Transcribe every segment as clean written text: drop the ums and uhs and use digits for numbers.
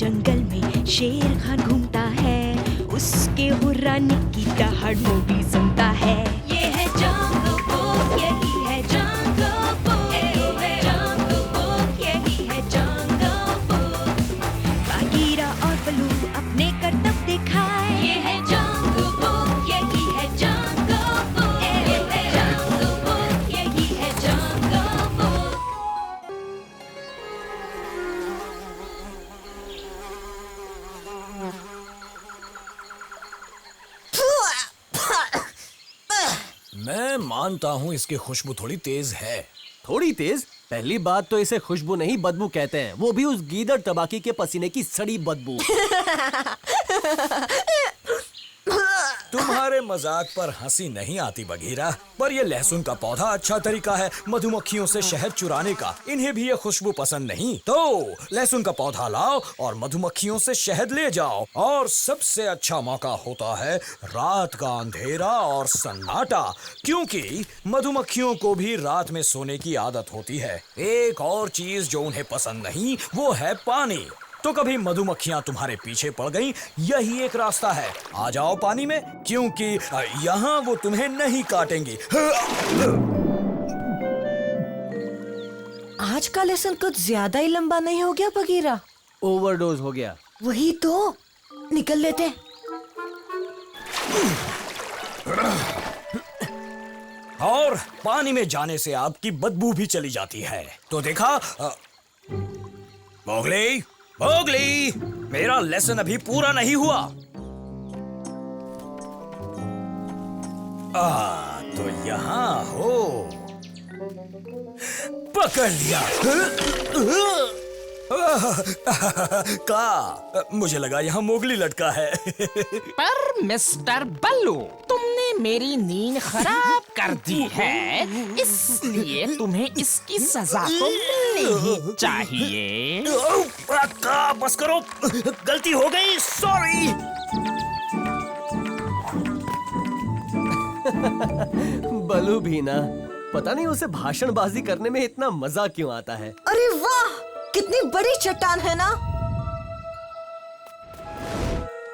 जंगल में शेर खान घूमता है, उसके हुर्राने की दहाड़ मोगली सुनता है। ये है जंगल बुक, यही है जंगल बुक, जंगल बुक, यही है जंगल बुक। बागीरा और बलू अपने करतब दिखाए, ये है जंगल बुक, यही है जंगल बुक, जंगल बुक, यही है जंगल बुक। मैं मानता हूँ इसकी खुशबू थोड़ी तेज है। थोड़ी तेज? पहली बात तो इसे खुशबू नहीं बदबू कहते हैं, वो भी उस गीदड़ तबाकी के पसीने की सड़ी बदबू। तुम्हारे मजाक पर हंसी नहीं आती बघीरा, पर ये लहसुन का पौधा अच्छा तरीका है मधुमक्खियों से शहद चुराने का। इन्हें भी ये खुशबू पसंद नहीं, तो लहसुन का पौधा लाओ और मधुमक्खियों से शहद ले जाओ। और सबसे अच्छा मौका होता है रात का अंधेरा और सन्नाटा, क्योंकि मधुमक्खियों को भी रात में सोने की आदत होती है। एक और चीज जो उन्हें पसंद नहीं, वो है पानी। तो कभी मधुमक्खियां तुम्हारे पीछे पड़ गईं, यही एक रास्ता है। आ जाओ पानी में, क्योंकि यहाँ वो तुम्हें नहीं काटेंगी। आज का लेसन कुछ ज्यादा ही लंबा नहीं हो गया बगीरा? ओवरडोज हो गया। वही तो, निकल लेते। और पानी में जाने से आपकी बदबू भी चली जाती है। तो देखा मोगली, मोगली, मेरा लेसन अभी पूरा नहीं हुआ। तो यहाँ हो, पकड़ लिया। का मुझे लगा यहाँ मोगली लटका है। पर मिस्टर बल्लू, तुमने मेरी नींद खराब कर दी है, इसलिए तुम्हें इसकी सजा तो मिलनी ही चाहिए। का बस करो, गलती हो गई, सॉरी। बलू भी ना, पता नहीं उसे भाषणबाजी करने में इतना मजा क्यों आता है। अरे वाह, कितनी बड़ी चट्टान है ना।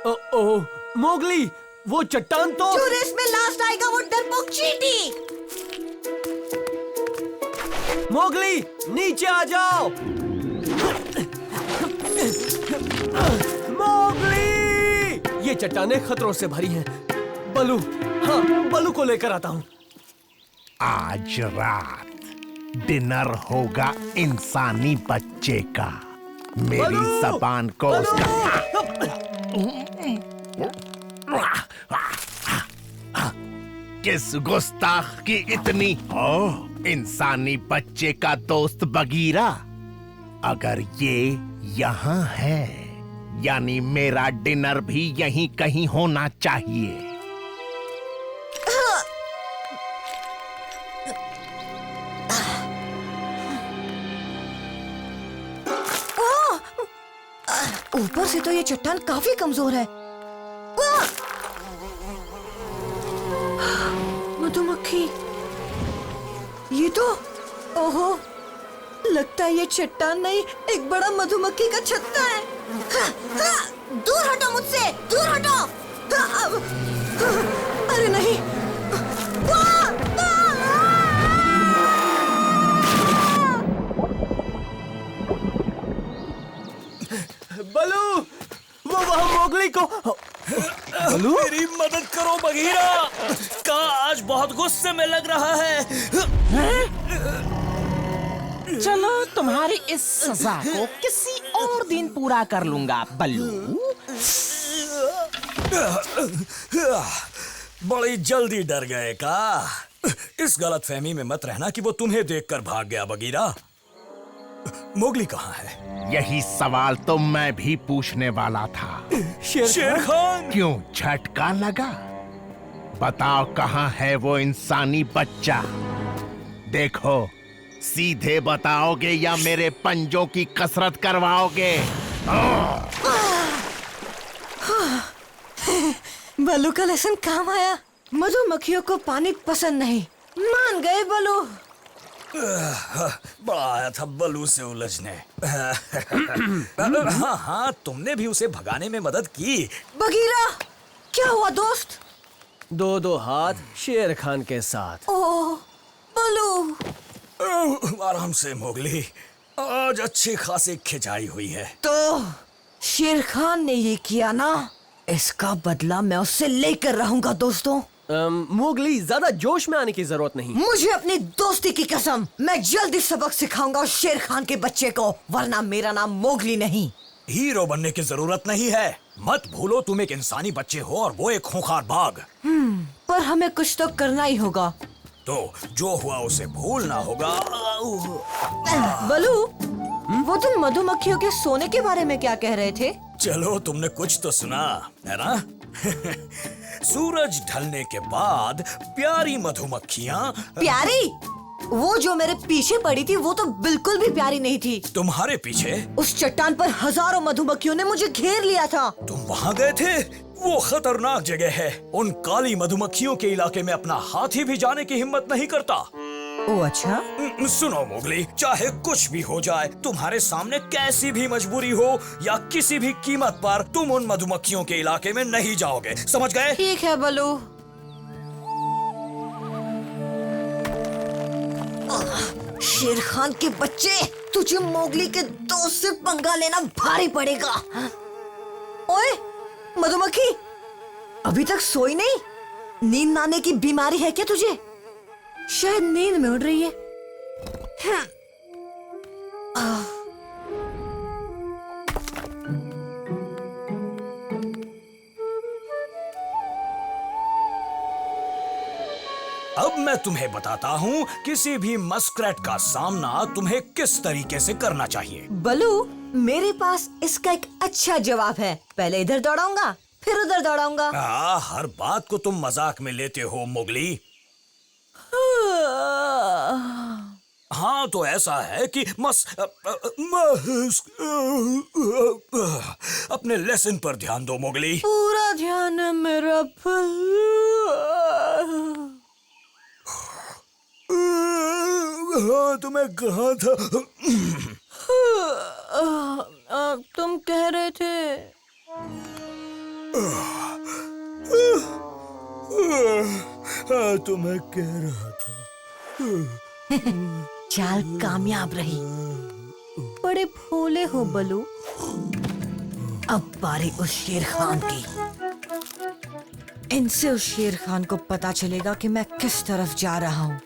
ओ, मोगली, वो चट्टान तो जो रेस में लास्ट आएगा वो डरपोक चींटी। मोगली, नीचे आ जाओ। मोगली, ये चट्टानें खतरों से भरी हैं। बलू, हाँ, बलू को लेकर आता हूँ। आज रात डिनर होगा इंसानी बच्चे का। मेरी जबान को उसका किस गुस्ताख की इतनी इंसानी बच्चे का दोस्त बगीरा। अगर ये यहाँ है, यानी मेरा डिनर भी यहीं कहीं होना चाहिए। ऊपर से तो ये चट्टान काफी कमजोर है। मधुमक्खी, ये तो, ओहो, लगता है ये चट्टान नहीं, एक बड़ा मधुमक्खी का छत्ता है। दूर हटो मुझसे, दूर हटो। अरे नहीं। बलू, वो वहाँ मोगली को। बलू, मेरी मदद करो बघीरा, का आज बहुत गुस्से में लग रहा है। चलो, तुम्हारी इस सजा को किसी और दिन पूरा कर लूंगा बल्लू। बड़ी जल्दी डर गए का। इस गलतफहमी में मत रहना कि वो तुम्हें देखकर भाग गया बगीरा। मोगली कहाँ है? यही सवाल तो मैं भी पूछने वाला था। शेर खान, क्यों झटका लगा? बताओ कहाँ है वो इंसानी बच्चा? देखो, सीधे बताओगे या मेरे पंजों की कसरत करवाओगे? बलू का लेसन काम आया। मधुमक्खियों को पानी पसंद नहीं। मान गए बलू। बड़ा आया था बलू से उलझने। हाँ हाँ, तुमने भी उसे भगाने में मदद की। बगीरा, क्या हुआ दोस्त? दो हाथ शेर खान के साथ। ओह बलू, आराम से मोगली, आज अच्छी खासी खिंचाई हुई है। तो शेर खान ने ये किया ना, इसका बदला मैं उससे लेकर रहूंगा दोस्तों। मोगली, ज्यादा जोश में आने की जरूरत नहीं। मुझे अपनी दोस्ती की कसम, मैं जल्दी सबक सिखाऊंगा शेर खान के बच्चे को, वरना मेरा नाम मोगली नहीं। हीरो बनने की जरूरत नहीं है। मत भूलो तुम एक इंसानी बच्चे हो और वो एक खूंखार बाघ। पर हमें कुछ तो करना ही होगा। तो जो हुआ उसे भूलना होगा। बलू, वो तुम मधुमक्खियों के सोने के बारे में क्या कह रहे थे? चलो, तुमने कुछ तो सुना है ना? सूरज ढलने के बाद प्यारी मधुमक्खियाँ। प्यारी? वो जो मेरे पीछे पड़ी थी वो तो बिल्कुल भी प्यारी नहीं थी। तुम्हारे पीछे? उस चट्टान पर हजारों मधुमक्खियों ने मुझे घेर लिया था। तुम वहाँ गए थे? वो खतरनाक जगह है। उन काली मधुमक्खियों के इलाके में अपना हाथी भी जाने की हिम्मत नहीं करता। ओ अच्छा। सुनो मोगली, चाहे कुछ भी हो जाए, तुम्हारे सामने कैसी भी मजबूरी हो या किसी भी कीमत पर, तुम उन मधुमक्खियों के इलाके में नहीं जाओगे, समझ गए? ठीक है बलू। शेर खान के बच्चे, तुझे मोगली के दोस्त से पंगा लेना भारी पड़ेगा। ओए मधुमक्खी, अभी तक सोई नहीं? नींद आने की बीमारी है क्या तुझे? शायद नींद में उड़ रही है। अब मैं तुम्हें बताता हूँ किसी भी मस्करेट का सामना तुम्हें किस तरीके से करना चाहिए। बलू, मेरे पास इसका एक अच्छा जवाब है। पहले इधर दौड़ाऊंगा, फिर उधर दौड़ाऊंगा। हर बात को तुम मजाक में लेते हो मोगली। हाँ, तो ऐसा है कि अपने लेसन पर ध्यान दो मोगली। पूरा ध्यान है मेरा हाँ, तुम्हें कहा था। तुम कह रहे थे। हाँ, तुम्हें कह रहा था। चाल कामयाब रही। बड़े भोले हो बलू। अब बारी उस शेर खान की। इनसे उस शेर खान को पता चलेगा कि मैं किस तरफ जा रहा हूँ।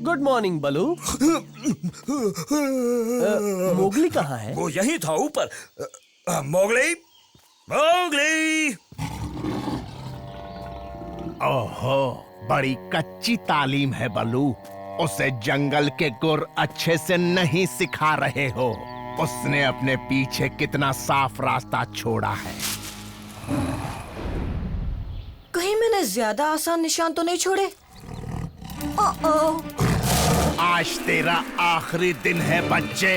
गुड मॉर्निंग बलू। मोगली कहाँ है? वो यही था ऊपर। Mowgli, Mowgli. ओहो, बड़ी कच्ची तालीम है बलू। उसे जंगल के गुर अच्छे से नहीं सिखा रहे हो। उसने अपने पीछे कितना साफ रास्ता छोड़ा है। कहीं मैंने ज्यादा आसान निशान तो नहीं छोड़े? आज तेरा आखिरी दिन है बच्चे।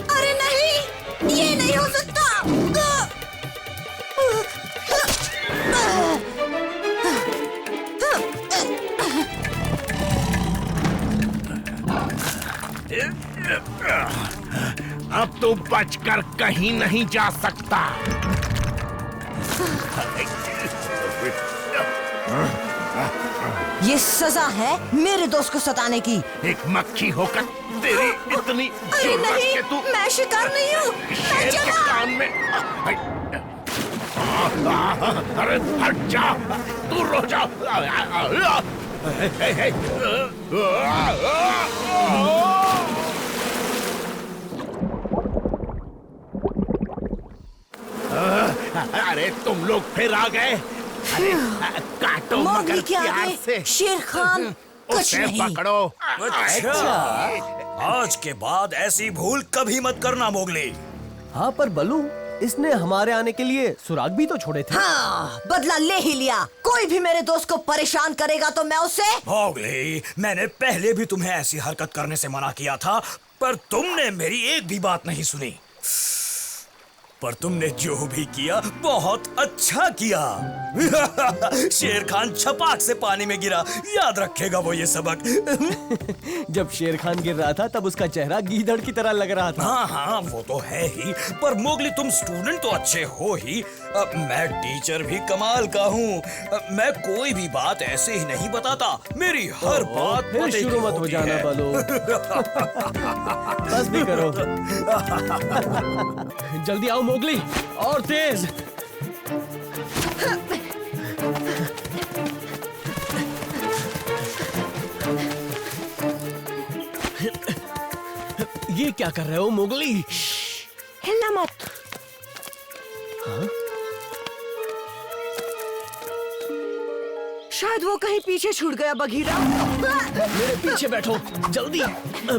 अरे नहीं, ये नहीं हो सकता। अब तू बचकर कहीं नहीं जा सकता। ये सजा है मेरे दोस्त को सताने की। एक मक्खी होकर तेरी इतनी अरे जुर्रत नहीं, कि तू मैं शिकार नहीं हूँ। शेर के कान में। अरे हट जा, तू रो जा। अरे तुम लोग फिर आ गए। अरे काटो मगर मोगली के प्यार आगे से। शेर खान कुछ उसे नहीं। पकड़ो। अच्छा, आज के बाद ऐसी भूल कभी मत करना मोगली। हाँ, पर बलू, इसने हमारे आने के लिए सुराग भी तो छोड़े थे। हाँ, बदला ले ही लिया। कोई भी मेरे दोस्त को परेशान करेगा तो मैं उसे। मोगली, मैंने पहले भी तुम्हें ऐसी हरकत करने से मना किया था, पर तुमने मेरी एक भी बात नहीं सुनी। पर तुमने जो भी किया बहुत अच्छा किया। शेर खान छपाक से पानी में गिरा, याद रखेगा वो ये सबक। जब शेर खान गिर रहा था तब उसका चेहरा गीदड़ की तरह लग रहा था। हाँ हाँ, वो तो है ही, पर मोगली तुम स्टूडेंट तो अच्छे हो ही। मैं टीचर भी कमाल का हूँ। मैं कोई भी बात ऐसे ही नहीं बताता, मेरी हर बात फिर पते की शुरू मत हो होती जाना है। बालो। बस भी करो। जल्दी आओ मोगली, और तेज। ये क्या कर रहे हो मोगली? हिलना मत। शायद वो कहीं पीछे छूट गया बघीरा। मेरे पीछे बैठो जल्दी,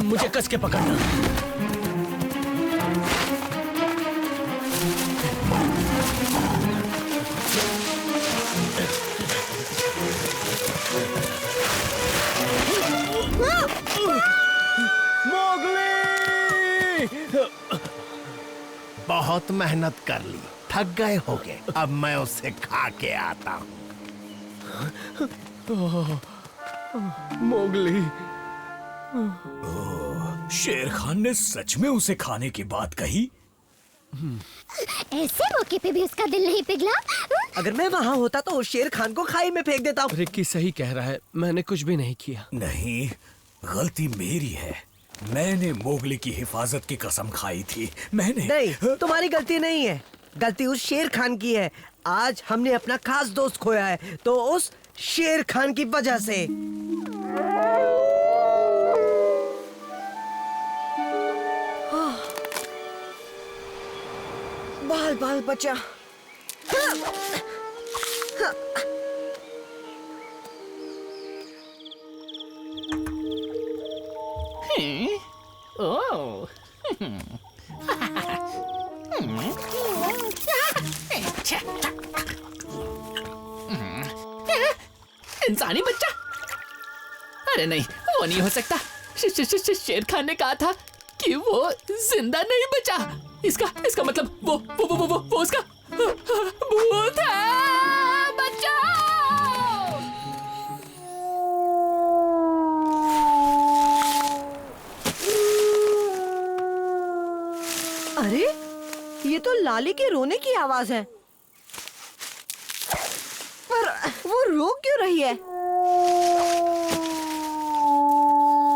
मुझे कस के पकड़ना। मोगली! बहुत मेहनत कर ली, थक गए होगे। अब मैं उसे खा के आता हूँ। मोगली, शेर खान ने सच में उसे खाने की बात कही? ऐसे मौके पे भी उसका दिल नहीं पिघला। अगर मैं वहाँ होता तो उस शेर खान को खाई में फेंक देता। रिक्की सही कह रहा है, मैंने कुछ भी नहीं किया। नहीं, गलती मेरी है। मैंने मोगली की हिफाजत की कसम खाई थी। मैंने नहीं, तुम्हारी गलती नहीं है, गलती उस शेर खान की है। आज हमने अपना खास दोस्त खोया है, तो उस शेर खान की वजह से। बाल बाल बचा। ओह, इंसानी बच्चा? अरे नहीं, वो नहीं हो सकता। शेर खान ने कहा था कि वो जिंदा नहीं बचा। इसका मतलब वो उसका भूत है। बचाओ! अरे, ये तो लाली के रोने की आवाज है। पर वो रो क्यों रही है?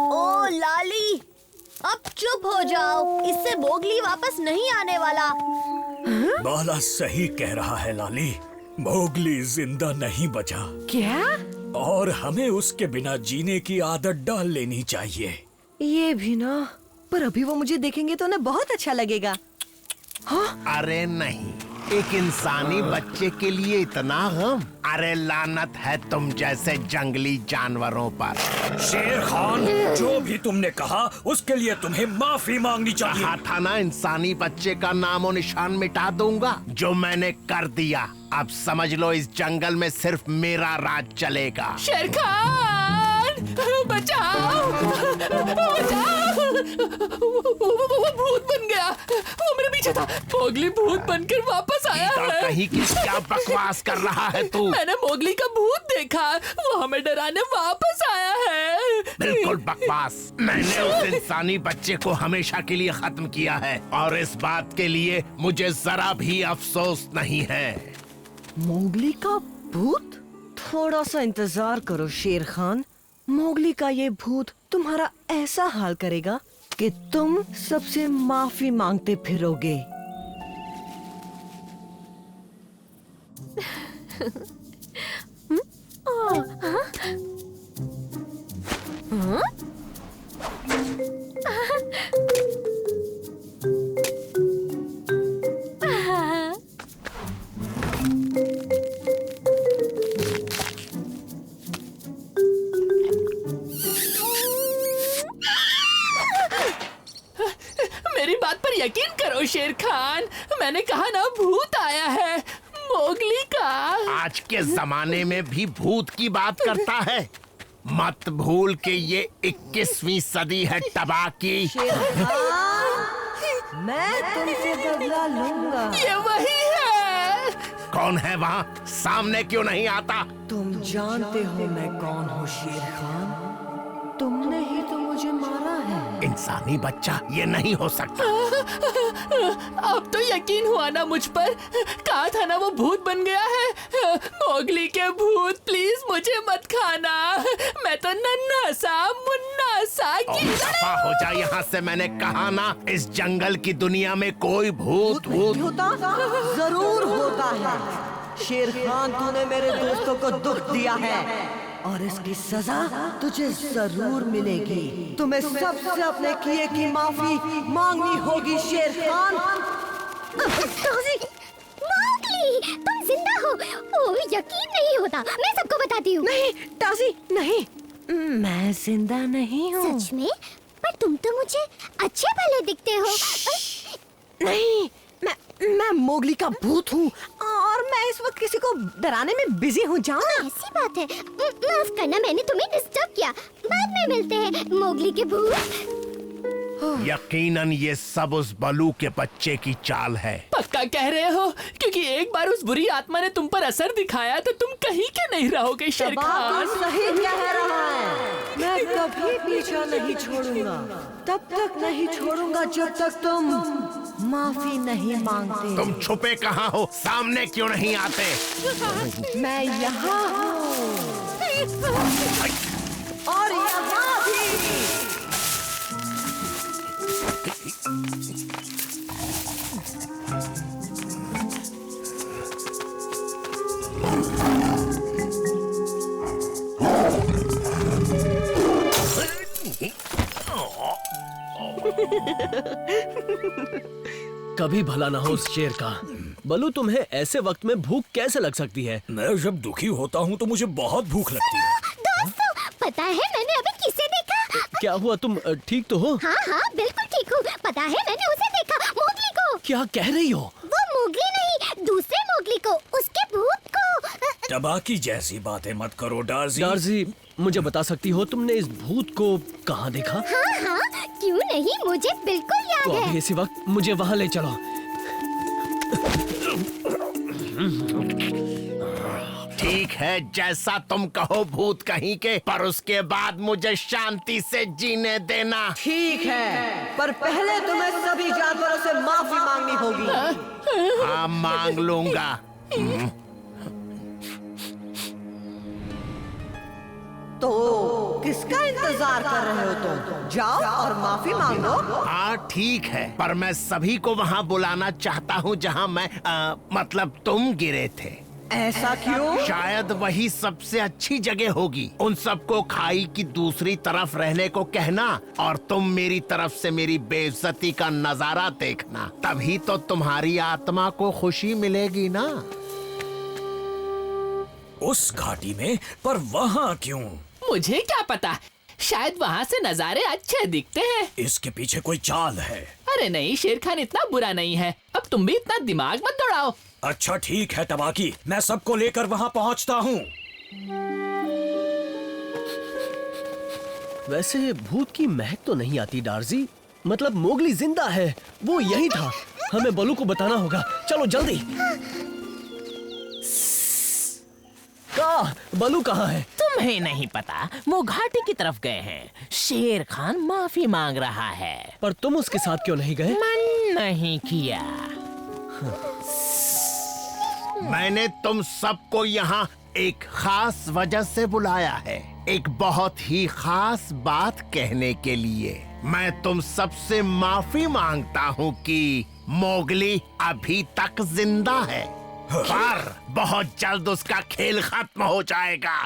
ओ लाली, अब चुप हो जाओ, इससे मोगली वापस नहीं आने वाला। बाला सही कह रहा है लाली, मोगली जिंदा नहीं बचा। क्या? और हमें उसके बिना जीने की आदत डाल लेनी चाहिए। ये भी ना, पर अभी वो मुझे देखेंगे तो उन्हें बहुत अच्छा लगेगा। अरे नहीं, एक इंसानी बच्चे के लिए इतना गम? अरे लानत है तुम जैसे जंगली जानवरों पर। शेर खान, जो भी तुमने कहा उसके लिए तुम्हें माफी मांगनी चाहिए। कहा था ना, इंसानी बच्चे का नामो निशान मिटा दूंगा। जो मैंने कर दिया, अब समझ लो इस जंगल में सिर्फ मेरा राज चलेगा। शेर खान, बचाओ! बचाओ! वो भूत बन गया। वो मेरे पीछे था। मोगली भूत बनकर वापस आया है। कहीं की क्या बकवास कर रहा है तू? मैंने मोगली का भूत देखा, वो हमें डराने वापस आया है। बिल्कुल बकवास। मैंने उस इंसानी बच्चे को हमेशा के लिए खत्म किया है, और इस बात के लिए मुझे जरा भी अफसोस नहीं है। मोगली का भूत? थोड़ा सा इंतजार करो शेर खान, मोगली का ये भूत तुम्हारा ऐसा हाल करेगा कि तुम सबसे माफी मांगते फिरोगे। मेरी बात पर यकीन करो, करो शेर खान, मैंने कहा ना भूत आया है मोगली का। आज के जमाने में भी भूत की बात करता है। मत भूल के ये 21वीं सदी है टबाकी। मैं तुमसे बदला लूंगा। ये वही है। कौन है वहाँ? सामने क्यों नहीं आता? तुम जानते हो मैं कौन हूँ शेर खान। तुमने ही तो मुझे मारा है। इंसानी बच्चा, ये नहीं हो सकता। अब तो यकीन हुआ ना मुझ पर। कहा था ना वो भूत बन गया है। मोगली के भूत, प्लीज मुझे मत खाना। मैं तो नन्हा सा मुन्ना सा और दफा हो जा यहाँ से, मैंने कहा ना। इस जंगल की दुनिया में कोई भूत नहीं होता, जरूर होता है। शेर खान, तूने मेरे दोस्तों को दुख दिया है और इसकी सजा तुझे जरूर मिलेगी। तुम्हें सबसे अपने किए की माफी मांगनी होगी शेर खान। मोगली, तुम जिंदा हो। ओह, यकीन नहीं होता। मैं सबको बताती हूँ। नहीं टाजी, नहीं, मैं जिंदा नहीं हूँ। सच में? पर तुम तो मुझे अच्छे भले दिखते हो। नहीं, मैं मोगली का भूत हूँ और मैं इस वक्त किसी को डराने में बिजी हूँ। जाओ ना। ऐसी बात है। माफ करना, मैंने तुम्हें डिस्टर्ब किया। बाद में मिलते हैं मोगली के भूत। यकीनन ये सब उस बलू के बच्चे की चाल है। पक्का कह रहे हो? क्योंकि एक बार उस बुरी आत्मा ने तुम पर असर दिखाया तो तुम कहीं के नहीं रहोगे शेर खान। सही कह रहा है। मैं कभी पीछा नहीं छोड़ूंगा। तब तक नहीं छोड़ूंगा जब तक तुम माफी नहीं मांगते। तुम छुपे कहाँ हो? सामने क्यों नहीं आते? मैं यहाँ हूँ और यहाँ भी। कभी भला ना हो उस शेर का। बलू, तुम्हें ऐसे वक्त में भूख कैसे लग सकती है? मैं जब दुखी होता हूँ तो मुझे बहुत भूख लगती है। दोस्तों, पता है मैंने अभी किसे देखा? क्या हुआ, तुम ठीक तो हो? हाँ हाँ, बिल्कुल ठीक हूँ। पता है मैंने उसे देखा, मोगली को। क्या कह रही हो? वो मोगली नहीं, दूसरे मोगली को, उसके भूत को। टबाकी जैसी बातें मत करो डार्जी। डार्जी, मुझे बता सकती हो तुमने इस भूत को कहाँ देखा? हाँ हाँ, क्यों नहीं, मुझे बिल्कुल तो याद अभी है। इसी वक्त मुझे वहाँ ले चलो। ठीक है, जैसा तुम कहो भूत कहीं के, पर उसके बाद मुझे शांति से जीने देना। ठीक है, पर पहले तुम्हें सभी जानवरों से माफी मांगनी होगी। हाँ, मांग लूंगा। तो किसका इंतजार कर रहे हो तुम? जाओ और माफी मांगो। हाँ ठीक है, पर मैं सभी को वहाँ बुलाना चाहता हूँ जहाँ मैं मतलब तुम गिरे थे। ऐसा क्यों? शायद वही सबसे अच्छी जगह होगी। उन सबको खाई की दूसरी तरफ रहने को कहना और तुम मेरी तरफ से मेरी बेइज्जती का नजारा देखना। तभी तो तुम्हारी आत्मा को खुशी मिलेगी ना। उस घाटी में? पर वहाँ क्यों? मुझे क्या पता, शायद वहाँ से नजारे अच्छे दिखते हैं। इसके पीछे कोई चाल है। अरे नहीं, शेर खान इतना बुरा नहीं है। अब तुम भी इतना दिमाग मत दौड़ाओ। अच्छा ठीक है टबाकी, मैं सबको लेकर वहाँ पहुँचता हूँ। वैसे भूत की महक तो नहीं आती डार्जी। मतलब मोगली जिंदा है, वो यही था। हमें बलू को बताना होगा। चलो जल्दी। बलू कहाँ है? तुम्हें नहीं पता, वो घाटी की तरफ गए हैं। शेर खान माफी मांग रहा है। पर तुम उसके साथ क्यों नहीं गए? मन नहीं किया। मैंने तुम सबको यहाँ एक खास वजह से बुलाया है, एक बहुत ही खास बात कहने के लिए। मैं तुम सबसे माफी मांगता हूँ कि मोगली अभी तक जिंदा है, पर बहुत जल्द उसका खेल खत्म हो जाएगा।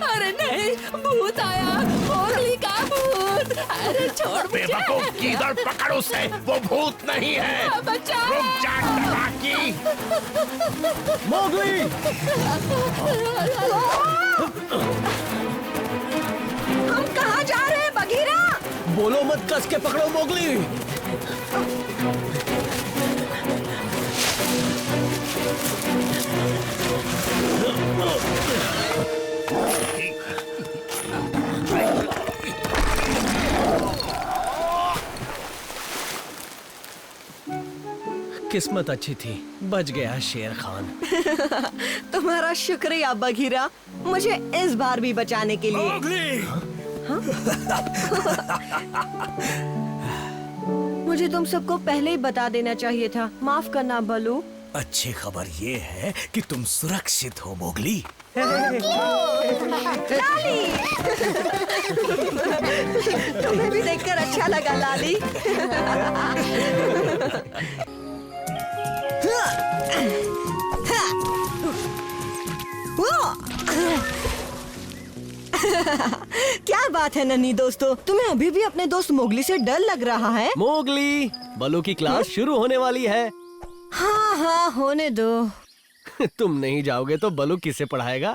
अरे नहीं, भूत आया, मोगली का भूत। अरे छोड़ मुझे। बेवकूफ किधर पकड़ उसे, वो भूत नहीं है। बचाओ। रुक जा टपाकी। मोगली, हम कहाँ जा रहे हैं बगीरा? बोलो मत, कस के पकड़ो मोगली। किस्मत अच्छी थी, बच गया शेर खान। तुम्हारा शुक्रिया बगीरा, मुझे इस बार भी बचाने के लिए। मुझे तुम सबको पहले ही बता देना चाहिए था। माफ करना बलू। अच्छी खबर ये है कि तुम सुरक्षित हो मोगली। लाली तुम्हें भी देखकर अच्छा लगा लाली। क्या बात है नन्ही दोस्तों, तुम्हें अभी भी अपने दोस्त मोगली से डर लग रहा है? मोगली, बलू की क्लास शुरू होने वाली है। हाँ हाँ होने दो। तुम नहीं जाओगे तो बलू किसे पढ़ाएगा?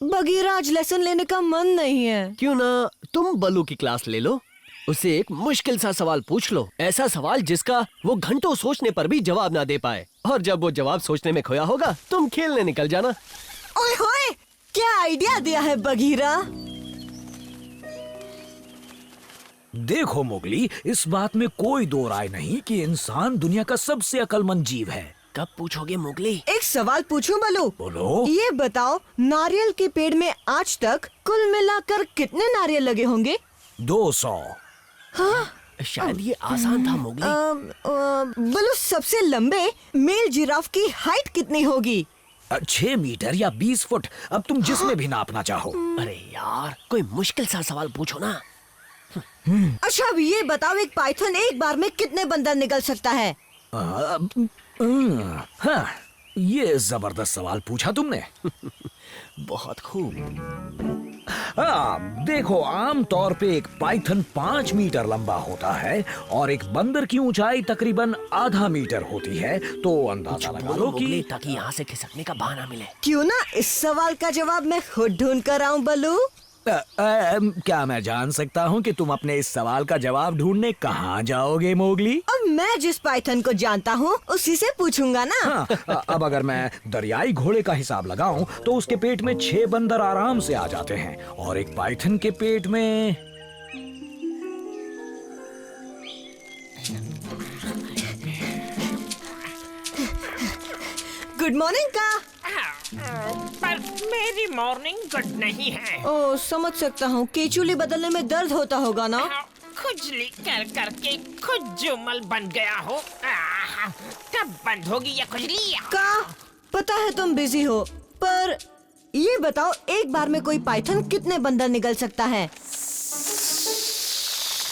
बगीरा आज लेसन लेने का मन नहीं है। क्यों ना तुम बलू की क्लास ले लो, उसे एक मुश्किल सा सवाल पूछ लो, ऐसा सवाल जिसका वो घंटों सोचने पर भी जवाब ना दे पाए, और जब वो जवाब सोचने में खोया होगा तुम खेलने निकल जाना। ओए होए, क्या आइडिया दिया है बगीरा। देखो मोगली, इस बात में कोई दो राय नहीं कि इंसान दुनिया का सबसे अक्लमंद जीव है। कब पूछोगे मोगली? एक सवाल पूछूं बलू? बोलो। ये बताओ, नारियल के पेड़ में आज तक कुल मिलाकर कितने नारियल लगे होंगे? 200। हाँ? शायद ये आसान था मोगली। बलू, सबसे लंबे मेल जिराफ की हाइट कितनी होगी? 6 मीटर या 20 फुट, अब तुम जिसमें भी नापना चाहो। अरे यार, कोई मुश्किल सा सवाल पूछो ना। अच्छा अब ये बताओ, एक पाइथन एक बार में कितने बंदर निकल सकता है? हाँ, ये जबरदस्त सवाल पूछा तुमने। बहुत खूब। हाँ, देखो, आम तौर पे एक पाइथन 5 मीटर लंबा होता है और एक बंदर की ऊंचाई तकरीबन आधा मीटर होती है, तो अंदाजा लगा लो कि ताकि यहाँ से खिसकने का बहाना मिले। क्यों ना इस सवाल का जवाब मैं खुद ढूंढ कर आऊं बलू? क्या मैं जान सकता हूँ कि तुम अपने इस सवाल का जवाब ढूंढने कहाँ जाओगे मोगली? अब मैं जिस पाइथन को जानता हूँ उसी से पूछूंगा ना। हाँ, अब अगर मैं दरियाई घोड़े का हिसाब लगाऊं तो उसके पेट में 6 बंदर आराम से आ जाते हैं, और एक पाइथन के पेट में गुड मॉर्निंग का। पर मेरी मॉर्निंग गुड नहीं है। ओ, समझ सकता हूँ, केचुली बदलने में दर्द होता होगा ना। खुजली कर करके खुद जुमल बन गया हो। कब बंद होगी ये खुजली? का पता है तुम बिजी हो, पर ये बताओ, एक बार में कोई पाइथन कितने बंदर निकल सकता है?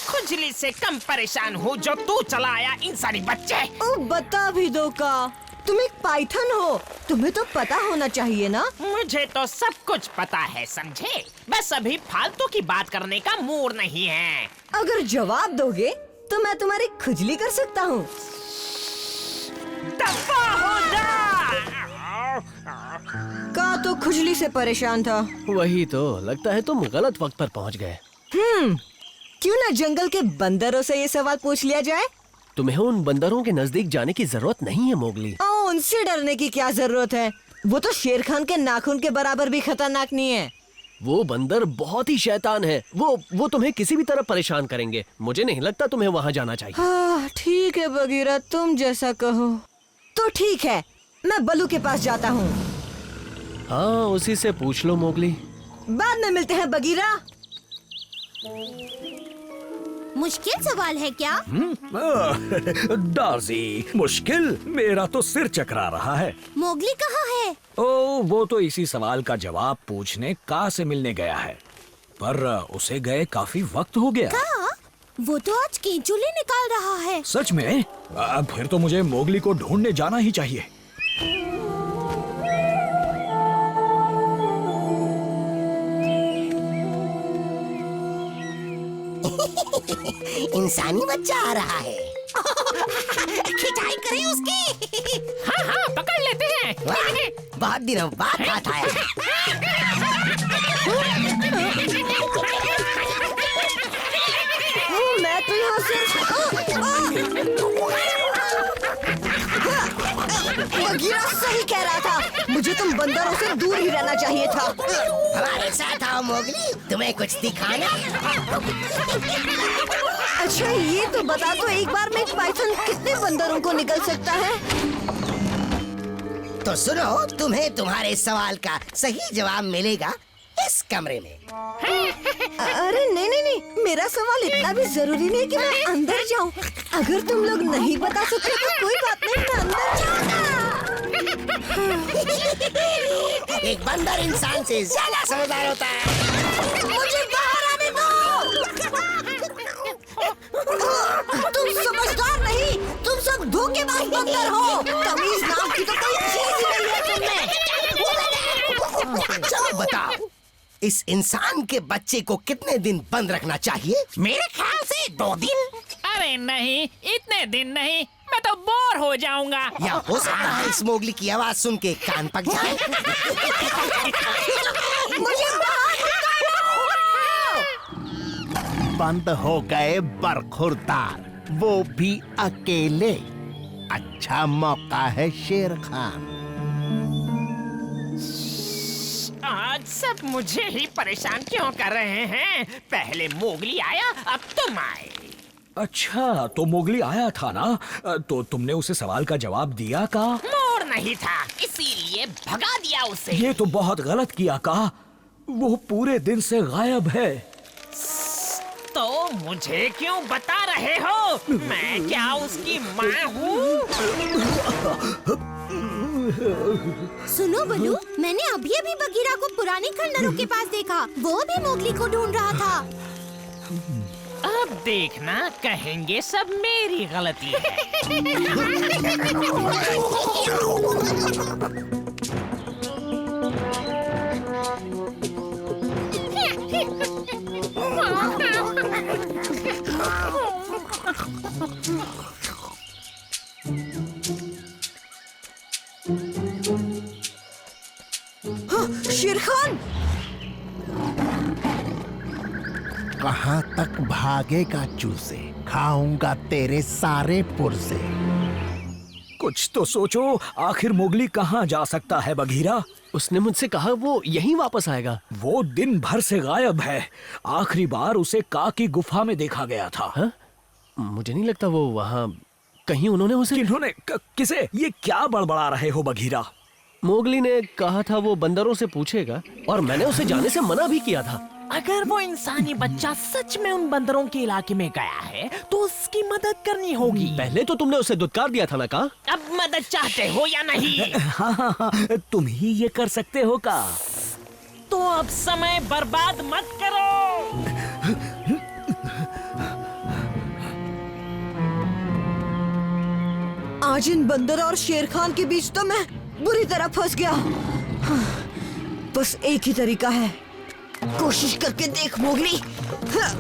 खुजली से कम परेशान हूँ जो तू चलाया इंसानी बच्चे। ओ, बता भी दो का, तुम एक पाइथन हो, तुम्हें तो पता होना चाहिए ना। मुझे तो सब कुछ पता है, समझे? बस अभी फालतू की बात करने का मूड नहीं है। अगर जवाब दोगे तो मैं तुम्हारी खुजली कर सकता हूँ। दफा हो जा। का तो खुजली से परेशान था। वही तो, लगता है तुम गलत वक्त पर पहुंच गए। क्यों ना जंगल के बंदरों से ये सवाल पूछ लिया जाए? तुम्हें उन बंदरों के नजदीक जाने की जरूरत नहीं है मोगली। उनसे डरने की क्या जरूरत है? वो तो शेर खान के नाखून के बराबर भी खतरनाक नहीं है। वो बंदर बहुत ही शैतान है। वो तुम्हें किसी भी तरह परेशान करेंगे। मुझे नहीं लगता तुम्हें वहाँ जाना चाहिए। हाँ, ठीक है बगीरा, तुम जैसा कहो। तो ठीक है, मैं बलू के पास जाता हूँ। हाँ, उसी से पूछ लो मोगली। बाद में मिलते हैं बगीरा। मुश्किल सवाल है क्या? डार्जी, मुश्किल? मेरा तो सिर चकरा रहा है। मोगली कहाँ है? ओ, वो तो इसी सवाल का जवाब पूछने का से मिलने गया है, पर उसे गए काफी वक्त हो गया। का? वो तो आज केंचुली निकाल रहा है। सच में? फिर तो मुझे मोगली को ढूंढने जाना ही चाहिए। इंसानी बच्चा आ रहा है। खिंचाई करें उसकी। हाँ हाँ पकड़ लेते हैं। वाह, बहुत दिनों बाद हाथ आया। मैं तो यहाँ से बगीरा सही कह रहा था, मुझे तुम बंदरों से दूर ही रहना चाहिए था। हमारे साथ आओ मोगली, तुम्हें कुछ दिखाना। अच्छा ये तो बता दो, एक बार में एक पाइथन कितने बंदरों को निकल सकता है? तो सुनो, तुम्हें तुम्हारे सवाल का सही जवाब मिलेगा इस कमरे में। अरे नहीं नहीं नहीं, मेरा सवाल इतना भी जरूरी नहीं कि मैं अंदर जाऊं। अगर तुम लोग नहीं बता सकते तो कोई बात नहीं, मैं अंदर जाऊंगा। एक बंदर इंसान से ज्यादा समझदार होता है। मुझे बाहर आने दो। तुम समझदार नहीं, तुम सब धोखेबाज बंदर हो। तमीज नाम की तो कोई चीज ही नहीं है तुम में। चलो बताओ, इस इंसान के बच्चे को कितने दिन बंद रखना चाहिए? मेरे ख्याल से 2 दिन। अरे नहीं, इतने दिन नहीं, मैं तो बोर हो जाऊंगा। या हो सकता है इस मोगली की आवाज सुन के कान पक जाए। मुझे बंद हो गए बरखुरदार, वो भी अकेले। अच्छा मौका है शेर खान। आज सब मुझे ही परेशान क्यों कर रहे हैं? पहले मोगली आया, अब तुम आए। अच्छा तो मोगली आया था ना, तो तुमने उसे सवाल का जवाब दिया का? मोर नहीं था, इसीलिए भगा दिया उसे। ये तो बहुत गलत किया का, वो पूरे दिन से गायब है। तो मुझे क्यों बता रहे हो? मैं क्या उसकी माँ हूँ? सुनो बलू, मैंने अभी अभी बगीरा को पुराने खंडरों के पास देखा। वो भी मोगली को ढूंढ रहा था। अब देखना, कहेंगे सब मेरी गलती है। शेर खान, कहाँ तक भागेगा चूसे? खाऊंगा तेरे सारे पुर्जे। कुछ तो सोचो, आखिर मोगली कहाँ जा सकता है बघीरा? उसने मुझसे कहा वो यहीं वापस आएगा। वो दिन भर से गायब है। आखिरी बार उसे का की गुफा में देखा गया था। हा? मुझे नहीं लगता वो वहाँ कहीं उन्होंने उसे। किन्होंने? किसे? ये क्या बड़बड़ा रहे हो बघीरा? मोगली ने कहा था वो बंदरों से पूछेगा, और मैंने उसे जाने से मना भी किया था। अगर वो इंसानी बच्चा सच में उन बंदरों के इलाके में गया है तो उसकी मदद करनी होगी। पहले तो तुमने उसे दुत्कार दिया था ना का? अब मदद चाहते हो या नहीं? हाँ हाँ हाँ, तुम ही ये कर सकते हो का? तो अब समय बर्बाद मत करो। आज इन बंदर और शेर खान के बीच तो मैं बुरी तरह फंस गया। हाँ, बस एक ही तरीका है, कोशिश करके देख मोगली। हाँ।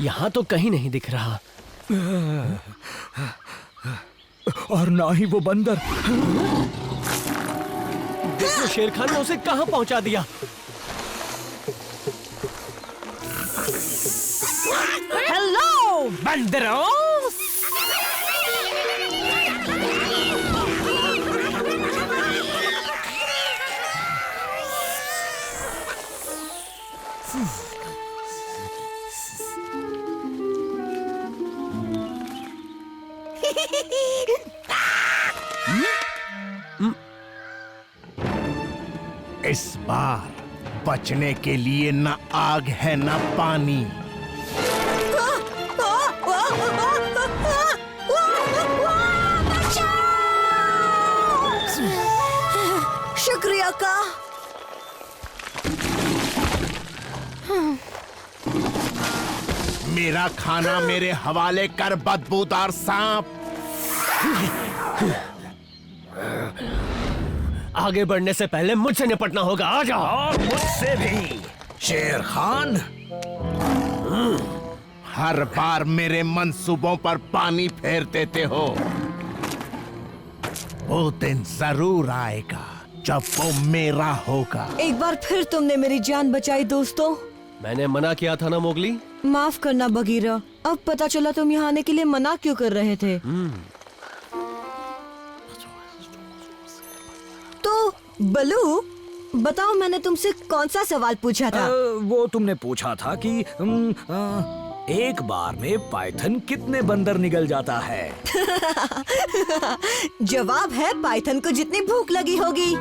यहाँ तो कहीं नहीं दिख रहा, और ना ही वो बंदर। देखो शेर खान ने उसे कहाँ पहुँचा दिया। हेलो बंदरों, इस बार बचने के लिए न आग है न पानी। शुक्रिया काका। मेरा खाना मेरे हवाले कर, बदबूदार सांप। आगे बढ़ने से पहले मुझसे निपटना होगा। आ जाओ। और मुझसे भी शेर खान। हर बार मेरे मंसूबों पर पानी फेर देते हो। वो दिन जरूर आएगा जब वो मेरा होगा। एक बार फिर तुमने मेरी जान बचाई दोस्तों। मैंने मना किया था ना मोगली। माफ करना बगीरा, अब पता चला तुम यहाँ आने के लिए मना क्यों कर रहे थे। तो बलू बताओ, मैंने तुमसे कौन सा सवाल पूछा था? वो तुमने पूछा था कि एक बार में पाइथन कितने बंदर निगल जाता है। जवाब है पाइथन को जितनी भूख लगी होगी।